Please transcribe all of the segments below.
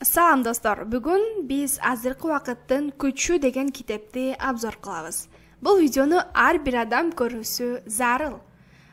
Салам достор, бүгүн биз азыркы убакыттын күчү деген китепти обзор кылабыз. Бул видеону ар бир адам көрүүсү зарыл.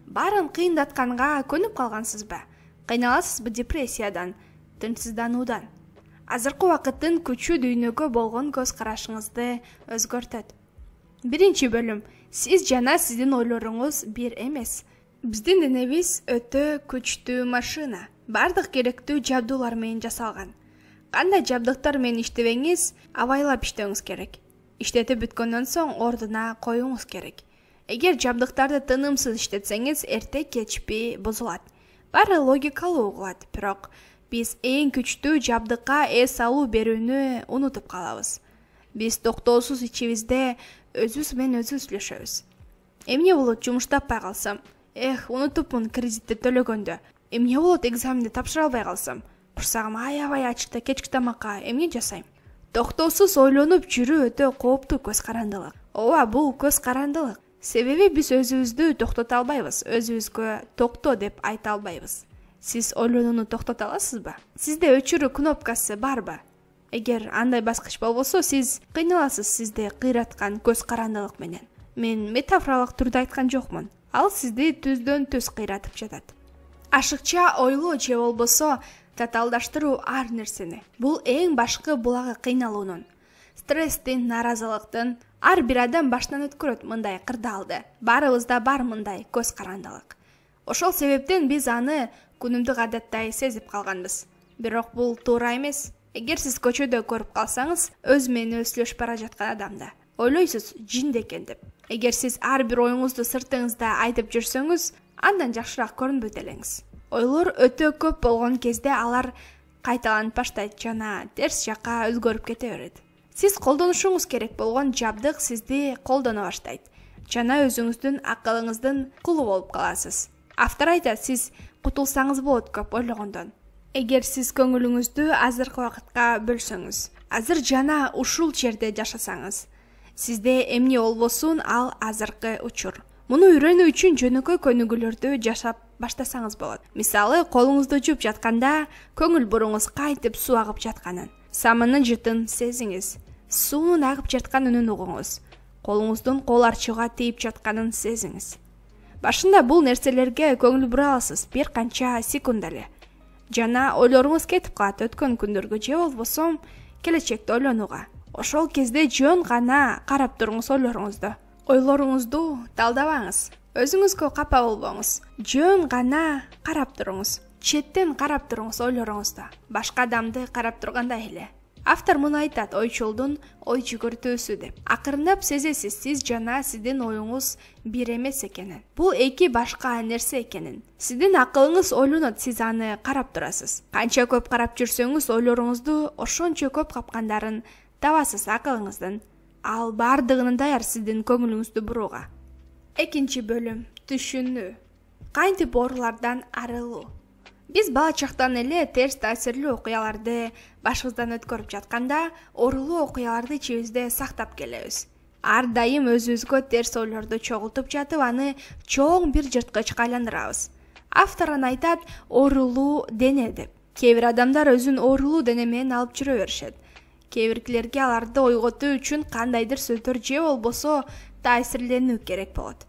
Баарын кыйындатканга көнүп калгансызбы? Кыйналасызбы депрессиядан, тынчсыздануудан? Азыркы убакыттын күчү дүйнөгө болгон көз карашыңызды өзгөртөт. Биринчи бөлүм. Сиз жана сиздин ойлоруңуз бир эмес. Биздин денебиз өтө күчтүү машина. Бардык керектүү жабдуулар менен жасалган. Кандай жабдыктар менен иштебеңиз, абайлап иштөөңүз керек. Иштетип бүткөндөн соң ордуна коюңуз керек. Эгер жабдыктарды тынымсыз иштетсеңиз, эрте кечпи бузулат. Баары логикалуу угулат, бирок биз эң күчтүү жабдыкка эс алуу берүүнү унутуп калабыз. Биз токтоосуз ичибизде өзүбүз менен өзүбүз сүйлөшөбүз. Эмне болот жумуш таппай калсам? Унутупмун кредитти төлөгөндө. Эмне болот экзаменди тапшыра албай калсам? Курсагым аябай ачыкта, кечки тамакка эмне жасайм? Токтоосуз ойлонуп жүрүү өтө кооптуу көз карандылык. Ооба, бул көз карандылык. Себеби биз өзүбүздү токтото албайбыз, өзүбүзгө токто деп айта албайбыз. Сиз ойлонууну токтото аласызбы? Сизде өчүрүү кнопкасы барбы? Эгер андай баскыч болбосо, сиз кыйналасыз сизди кыйраткан көз карандылык менен. Мен метафоралык түрдө айткан жокмун. Ал сизди түздөн түз кыйратып жатат. Ашыкча ойлоо же болбосо татаалдаштыруу ар нерсени. Бул эң башкы булагы кыйналуунун, стресстин, наразылыктын. Ар бир адам башынан өткөрөт мындай кырдаалды. Баарыбызда бар мындай көз карандылык. Ошол себептен биз аны күнүмдүк адаттай сезип калганбыз. Бирок бул туура эмес. Эгер сиз көчөдө көрүп калсаңыз, өз менен өзү сүйлөшүп бара жаткан адамды, ойлойсуз жинди экен деп. Эгер сиз ар бир оюңузду сыртыңызда айтып жүрсөңүз, андан жакшыраак көрүнбөйт элеңиз. Ойлор өтө көп болгон кезде алар кайталанып баштайт жана терс жакка өзгөрүп кете берет. Сиз колдонушуңуз керек болгон жабдык сизди колдоно баштайт жана өзүңүздүн акылыңыздын кулу болуп каласыз. Автор айтат, сиз кутулсаңыз болот көп ойлогондон. Эгер сиз көңүлүңүздү азыркы убакытка бөлсөңүз, азыр жана ушул жерде жашасаңыз, сизде эмне болбосун ал азыркы учур. Муну үйрөнүү үчүн жөнөкөй көнүгүүлөрдү жашап баштасаңыз болот. Мисалы, колуңузду жууп жатканда көңүл буруңуз кайтып суу агып жатканын, самынын жытын сезиңиз. Суунун агып жаткан үнүн угуңуз. Колуңуздун кол арчууга тийип жатканын сезиңиз. Башында бул нерселерге көңүл бура аласыз бир канча секунд эле. Жана ойлоруңуз кетип калат өткөн күндөргө же болбосо келечекте ойлонууга. Ошол кезде жөн гана карап туруңуз ойлоруңузду. Ойлоруңузду талдабаңыз. Өзүңүзгө капа болбоңуз. Жөн гана карап туруңуз. Четтен карап туруңуз ойлоруңузду. Башка адамды карап тургандай эле. Автор муну айтат, ойчулдун ой жүгүртүүсү деп. Акырындап сезесиз, сиз жана сиздин оюңуз бир эмес экенин. Бул эки башка нерсе экенин. Сиздин акылыңыз ойлонот, сиз аны карап турасыз. Канча көп карап жүрсөңүз, ойлоруңузду ошончо көп капкандарын табасыз акылыңыздын. Ал бардыгынын даяр сиздин көңүлүңүздү бурууга. Экинчи бөлүм. Түшүнүү. Кантип оорулардан арылуу. Биз бала чактан эле терс таасирлүү окуяларды башыбыздан өткөрүп жатканда, оорулуу окуяларды ичибизде сактап келебиз. Ар дайым өзүбүзгө терс ойлорду чогултуп жатып, аны чоң бир жырткычка айландырабыз. Автор айтат, оорулуу дене деп. Кээ бир адамдар өзүн оорулуу дене менен алып жүрө беришет. Кээ биркилерге аларды ойготуу үчүн кандайдыр сөздөр же болбосо таасирленүү керек болот.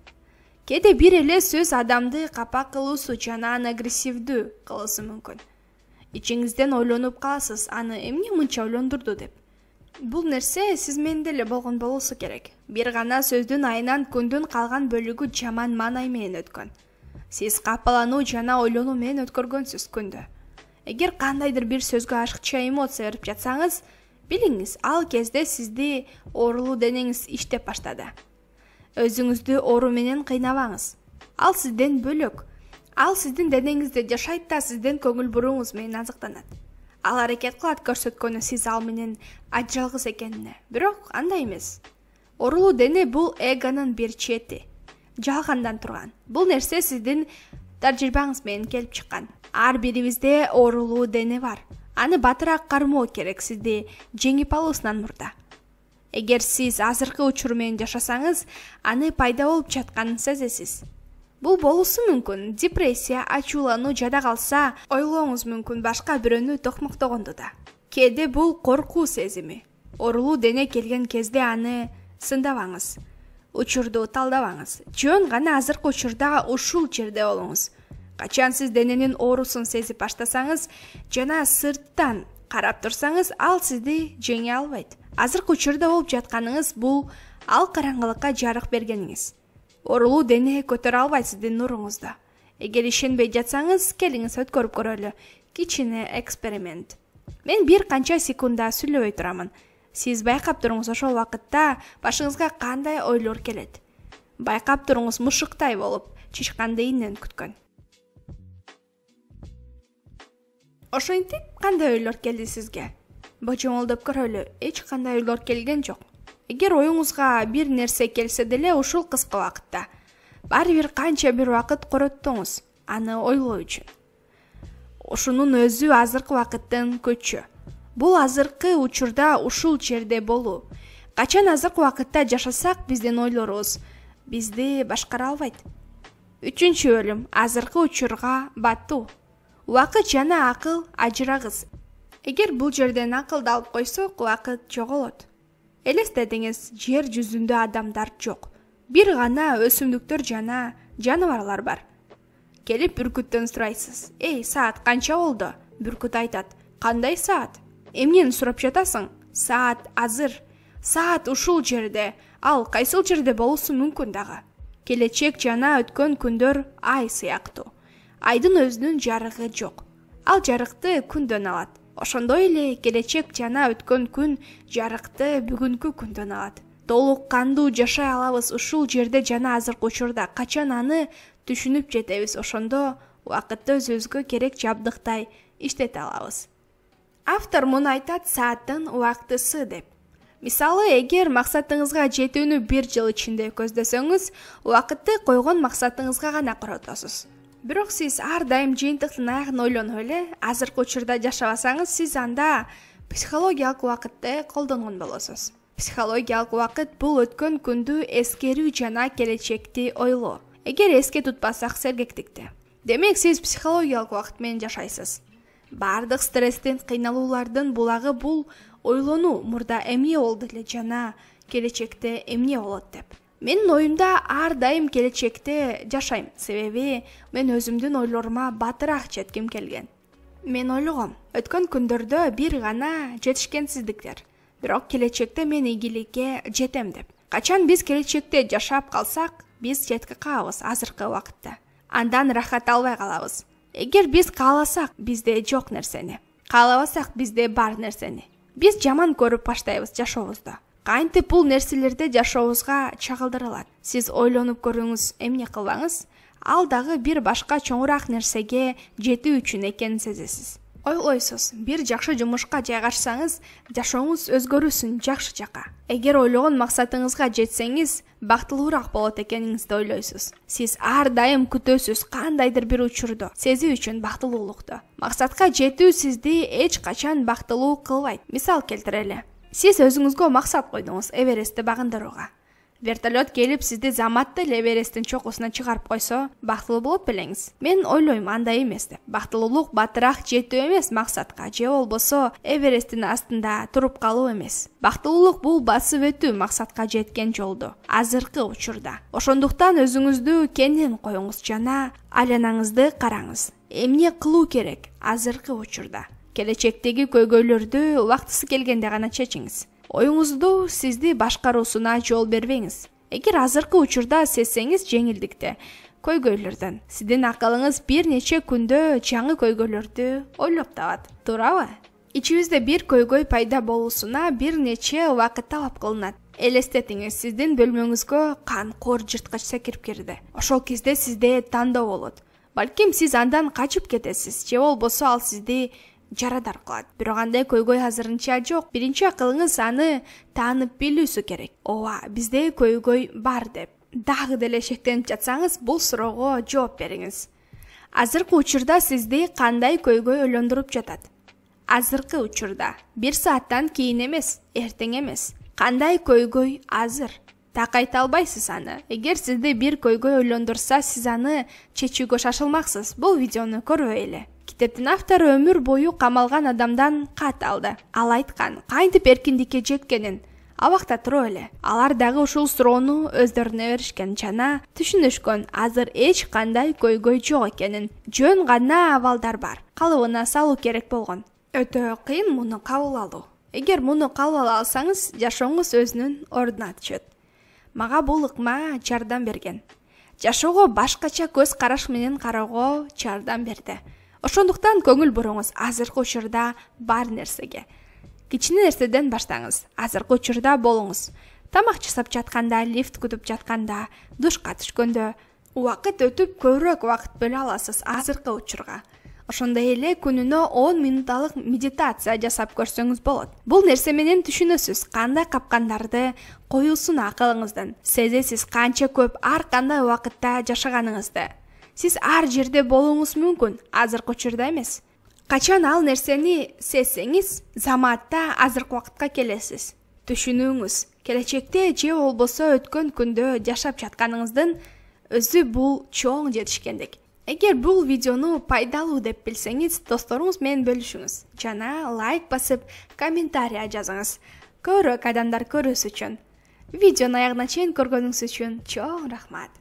Кээде бир эле сөз адамды капа кылуусу жана аны агрессивдүү кылышы мүмкүн. Ичиңизден ойлонуп каласыз, аны эмне мынча ойлондурду деп. Бул нерсе сиз менен деле болгон болуусу керек. Бир гана сөздүн айынан күндүн калган бөлүгү жаман маанай менен өткөн. Сиз капалануу жана ойлонуу менен өткөргөнсүз күндү. Эгер кандайдыр бир сөзгө ашыкча эмоция берип жатсаңыз, билиңиз, ал кезде сизди оорулуу денеңиз иштеп баштады. Өзүңүздү оору менен кыйнабаңыз. Ал сизден бөлөк. Ал сиздин денеңизде жашайт да сиздин көңүл бурууңуз менен азыктанат. Ал аракет кылат көрсөткөнү сиз ал менен ажалгыс экенине. Бирок андай эмес. Оорулуу дене бул эгонун бир чети. Жалгандан турган. Бул нерсе сиздин тажрыйбаңыз менен келип чыккан. Ар бирибизде оорулуу дене бар. Аны батыраак кармоо керек сизди жеңип алуусунан мурда. Эгер сиз азыркы учур менен жашасаңыз, аны пайда болуп жатканын сезесиз. Бул болуусу мүмкүн. Депрессия, ачуулануу жада калса, ойлооңуз мүмкүн башка бирөөнү токмоктогонду да. Кээде бул коркуу сезими. Оорулуу дене келген кезде аны сындабаңыз. Учурду талдабаңыз. Жөн гана азыркы учурда ушул жерде болуңуз. Качан сиз дененин оорусун сезип баштасаңыз жана сырттан карап турсаңыз, ал сизди жеңе албайт. Азыркы учурда болуп жатканыңыз бул ал караңгылыкка жарык бергениңиз. Оорулуу дене көтөрө албайт сиздин нуруңузду. Эгер ишенбей жатсаңыз, келиңиз өткөрүп көрөлү. Кичине эксперимент. Мен бир канча секундда сүйлөбөй турамын. Сиз байкап туруңуз, ошол убакытта башыңызга кандай ойлор келет. Байкап туруңуз, мушуктай болуп, чычканды ийинен күткөн. Ошентип кандай ойлор келди сизге? Божомолдоп көрөлү, эч кандай ойлор келген жок. Эгер оюңузга бир нерсе келсе деле ушул кыска убакытта, баары бир канча бир убакыт короттоңуз аны ойлоо үчүн. Ушунун өзү азыркы убакыттын көчү. Бул азыркы учурда ушул жерде болуу. Качан азыркы убакытта жашасак, биздин ойлорубуз бизди башкара албайт. 3-чү бөлүм. Азыркы учурга батуу. Убакыт жана акыл ажырагыс. Эгер бул жерден акылды алып койсок, убакыт жоголот. Элестетиңиз, жер жүзүндө адамдар жок. Бир гана өсүмдүктөр жана жаныбарлар бар. Келип бүркүттөн сурайсыз. Эй, саат канча болду? Бүркүт айтат. Кандай саат? Эмнени сурап жатасың? Саат азыр. Саат ушул жерде. Ал кайсыл жерде болуусу мүмкүн дагы. Келечек жана өткөн күндөр ай сыяктуу. Айдын өзүнүн жарыгы жок. Ал жарыкты күндөн алат. Ошондой эле келечек жана өткөн күн жарыкты бүгүнкү күндөн алат. Толук кандуу жашай алабыз ушул жерде жана азыркы учурда. Качан аны түшүнүп жетебиз, ошондо убакытты өзүбүзгө керек жабдыктай иштете алабыз. Автор муну айтат сааттын убактысы деп. Мисалы, эгер максатыңызга жетүүнү 1 жыл ичинде көздөсөңүз, убакытты койгон максатыңызга гана коротосуз. Бирок сиз ар дайым жыйынтыктын аягын ойлонуп эле азыркы учурда жашабасаңыз, сиз анда психологиялык убакытты колдонгон болосуз. Психологиялык убакыт бул өткөн күндү эскерүү жана келечекти ойлоо. Эгер эске тутпасак сергектикти. Демек сиз психологиялык убакыт менен жашайсыз. Бардык стресстин, кыйналуулардын булагы бул ойлонуу, мурда эмне болду эле жана келечекте эмне болот деп. Менин оюмда ар дайым келечекте жашайм, себеби мен өзүмдүн ойлорума батыраак жетким келген. Мен ойлогом, өткөн күндөрдө бир гана жетишкенсиздиктер, бирок келечекте мен ийгиликке жетем деп. Качан биз келечекте жашап калсак, биз четке калабыз азыркы убакытта. Андан рахат албай калабыз. Эгер биз кааласак бизде жок нерсени, каалабасак бизде бар нерсени, биз жаман көрүп баштайбыз жашообузду. Кантип бул нерселерде жашообузга чагылдырылат. Сиз ойлонуп көрүңүз, эмне кылбаңыз, ал дагы бир башка чоңураак нерсеге жетүү үчүн экенин сезесиз. Ойлойсуз, бир жакшы жумушка жайгашсаңыз, жашооңуз өзгөрүүсүн жакшы жака. Эгер ойлогон максатыңызга жетсеңиз, бактылуураак болот экениңизди ойлойсуз. Сиз ар дайым күтөсүз кандайдыр бир учурду, сезүү үчүн бактылуулукту. Максатка жетүү сизди эч качан бактылуу кылбайт. Мисал келтирели. Сиз өзүңүзгө максат койдуңуз Эверестти багындырууга. Вертолет келип сизди заматта эле Эвересттин чокусуна чыгарып койсо, бактылуу болот белеңиз. Мен ойлойм, андай эмес деп. Бактылуулук батыраак жетүү эмес максатка, же болбосо Эвересттин астында туруп калуу эмес. Бактылуулук бул басып өтүү максатка жеткен жолду, азыркы учурда. Ошондуктан өзүңүздү кенен коюңуз жана айланаңызды караңыз. Эмне кылуу керек азыркы учурда? Келечектеги көйгөйлөрдү убактысы келгенде гана чечиңиз. Оюңузду сизди башкаруусуна жол бербеңиз. Эгер азыркы учурда сезсеңиз жеңилдикти, көйгөйлөрдөн, сиздин акылыңыз бир нече күндө жаңы көйгөйлөрдү ойлоп табат. Туурабы? Ичибизде бир көйгөй пайда болуусуна бир нече убакыт талап кылынат. Элестетиңиз, сиздин бөлмөңүзгө канкор жырткыч секирип кирди. Ошол кезде сизде тандоо болот. Балким сиз андан качып кетесиз, же болбосо ал сизди жарадар кылат. Бирок андай көйгөй азырынча жок. Биринчи акылыңыз аны таанып билүүсү керек. Ооба, бизде көйгөй бар деп. Дагы деле шектенип жатсаңыз, бул суроого жооп бериңиз. Азыркы учурда сизди кандай көйгөй ойлондуруп жатат? Азыркы учурда, 1 сааттан кийин эмес, эртең эмес. Кандай көйгөй азыр? Так айта албайсыз аны. Эгер сизди бир көйгөй ойлондурса, сиз аны чечүүгө шашылмаксыз. Бул видеону көрбөй эле. Китептин автору өмүр бою камалган адамдан кат алды. Ал айткан, кантип эркиндикке жеткенин. Абакта туруп эле. Алар дагы ушул суроону өздөрүнө беришкен жана түшүнүшкөн. Азыр эч кандай көйгөй жок экенин, жөн гана абалдар бар. Калыбына салуу керек болгон. Өтө кыйын муну кабыл алуу. Эгер муну кабыл ала алсаңыз, жашооңуз өзүнүн ордуна түшөт. Мага бул ыкма жардам берген. Жашоого башкача көз караш менен кароого жардам берди. Ошондуктан көңүл буруңуз азыркы учурда бар нерсеге. Кичине нерседен баштаңыз. Азыркы учурда болуңуз. Тамак жасап жатканда, лифт күтүп жатканда, душка түшкөндө. Убакыт өтүп көбүрөөк убакыт бөлө аласыз азыркы учурга. Ошондой эле күнүнө 10 минутталык медитация жасап көрсөңүз болот. Бул нерсе менен түшүнөсүз кандай капкандарды коюусун акылыңыздан. Сезесиз канча көп ар кандай убакытта жашаганыңызды. Сиз ар жерде болуңуз мүмкүн, азыркы учурда эмес. Качан ал нерсени сезсеңиз, заматта азыркы убакытка келесиз. Түшүнүңүз, келечекте же болбосо өткөн күндө жашап жатканыңыздын өзү бул чоң жетишкендик. Эгер бул видеону пайдалуу деп билсеңиз, досторуңуз менен бөлүшүңүз жана лайк басып, комментарий жазыңыз. Көбүрөөк адамдар көрүүсү үчүн. Видеону аягына чейин көргөнүңүз үчүн чоң рахмат.